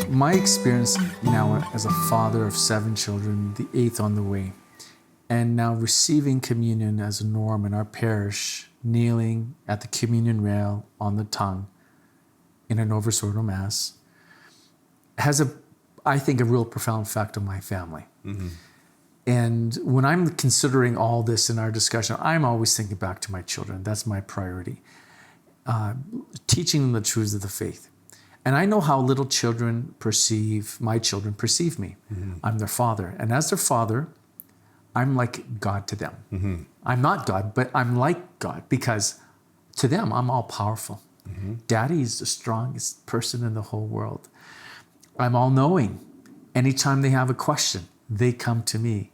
my experience now as a father of 7 children, the 8th on the way, and now receiving communion as a norm in our parish, kneeling at the communion rail on the tongue in an over-sortal mass, has I think, a real profound effect on my family. Mm-hmm. And when I'm considering all this in our discussion, I'm always thinking back to my children. That's my priority. Teaching them the truths of the faith. And I know how little children my children perceive me. Mm-hmm. I'm their father. And as their father, I'm like God to them. Mm-hmm. I'm not God, but I'm like God because to them, I'm all powerful. Mm-hmm. Daddy is the strongest person in the whole world. I'm all knowing. Anytime they have a question, they come to me.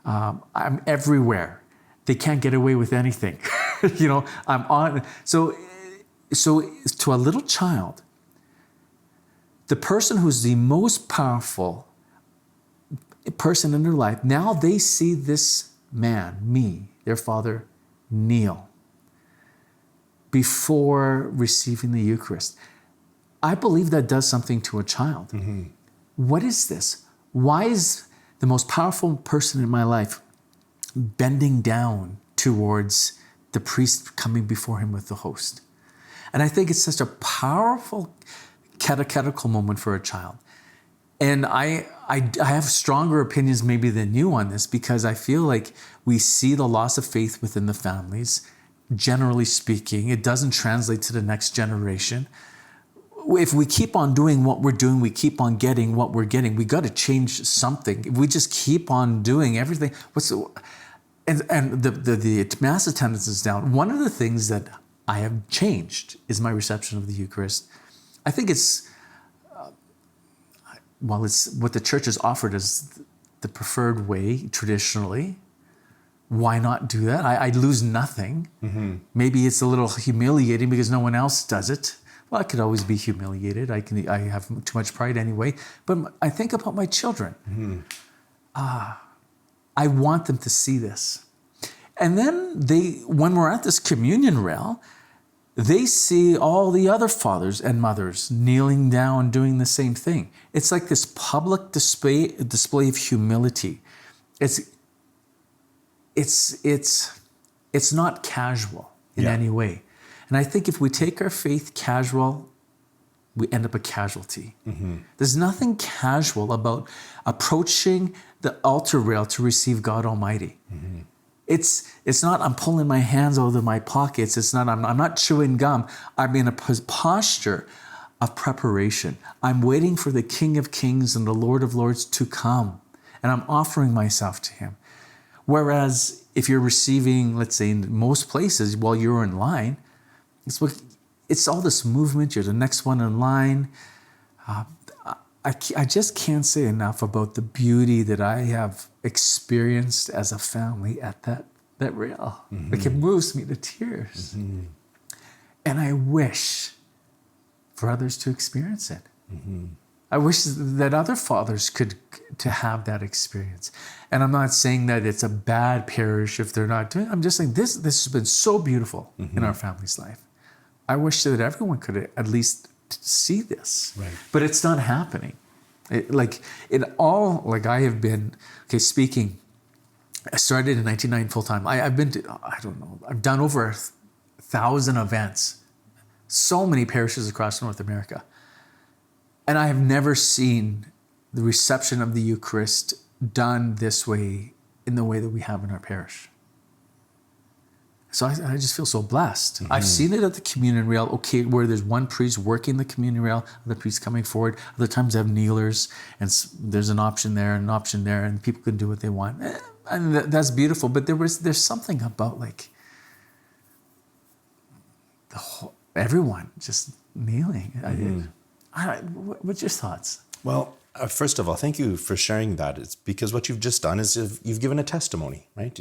I'm everywhere. They can't get away with anything. I'm on. So to a little child, the person who's the most powerful person in their life, now they see this man, me, their father, kneel before receiving the Eucharist. I believe that does something to a child. Mm-hmm. What is this? Why is the most powerful person in my life bending down towards the priest coming before him with the host? And I think it's such a powerful catechetical moment for a child. And I have stronger opinions maybe than you on this because I feel like we see the loss of faith within the families. Generally speaking, it doesn't translate to the next generation. If we keep on doing what we're doing, we keep on getting what we're getting. We got to change something. If we just keep on doing everything, and the mass attendance is down. One of the things that I have changed is my reception of the Eucharist. I think it's what the church has offered as the preferred way traditionally. Why not do that? I lose nothing. Mm-hmm. Maybe it's a little humiliating because no one else does it. Well, I could always be humiliated. I have too much pride anyway. But I think about my children. Mm-hmm. I want them to see this. And then when we're at this communion rail, they see all the other fathers and mothers kneeling down, doing the same thing. It's like this public display of humility. It's not casual in any way. And I think if we take our faith casual, we end up a casualty. Mm-hmm. There's nothing casual about approaching the altar rail to receive God Almighty. Mm-hmm. It's not I'm pulling my hands out of my pockets. It's not I'm not chewing gum. I'm in a posture of preparation. I'm waiting for the King of Kings and the Lord of Lords to come, and I'm offering myself to Him. Whereas if you're receiving, let's say in most places while you're in line, it's all this movement. You're the next one in line. I just can't say enough about the beauty that I have experienced as a family at that rail. Mm-hmm. Like it moves me to tears. Mm-hmm. And I wish for others to experience it. Mm-hmm. I wish that other fathers could to have that experience. And I'm not saying that it's a bad parish if they're not doing it. I'm just saying this has been so beautiful in our family's life. I wish that everyone could at least see this, right. But it's not happening. I have been, speaking, I started in 1990 full-time. I've been to, I've done over 1,000 events, so many parishes across North America. And I have never seen the reception of the Eucharist done this way, in the way that we have in our parish. So I just feel so blessed. Mm-hmm. I've seen it at the communion rail, where there's one priest working the communion rail, other priests coming forward. Other times I have kneelers, and there's an option there and an option there, and people can do what they want. And that's beautiful. But there's something about like everyone just kneeling. Mm-hmm. What's your thoughts? Well, first of all, thank you for sharing that. It's because what you've just done is you've given a testimony, right?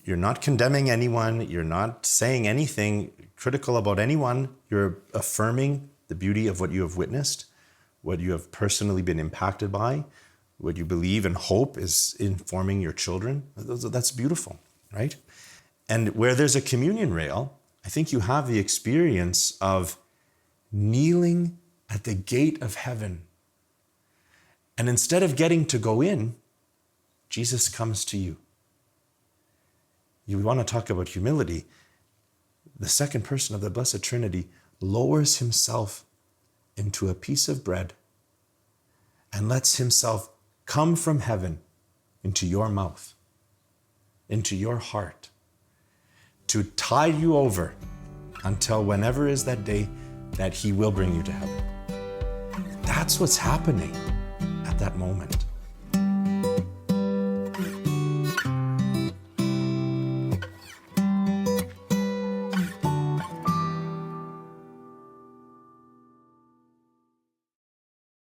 You're not condemning anyone. You're not saying anything critical about anyone. You're affirming the beauty of what you have witnessed, what you have personally been impacted by, what you believe and hope is informing your children. That's beautiful, right? And where there's a communion rail, I think you have the experience of kneeling at the gate of heaven. And instead of getting to go in, Jesus comes to you. You want to talk about humility. The second person of the Blessed Trinity lowers himself into a piece of bread and lets himself come from heaven into your mouth, into your heart, to tide you over until whenever is that day that he will bring you to heaven. That's what's happening at that moment.